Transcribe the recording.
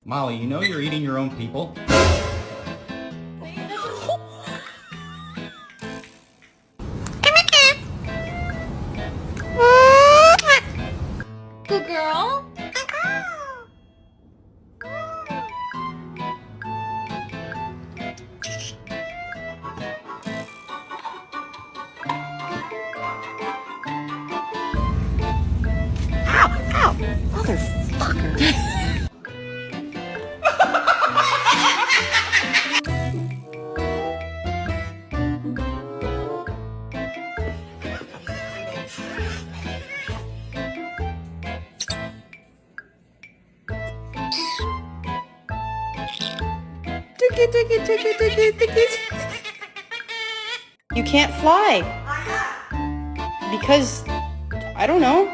Molly, you know you're eating your own people? Good girl. You can't fly. Because, I don't know.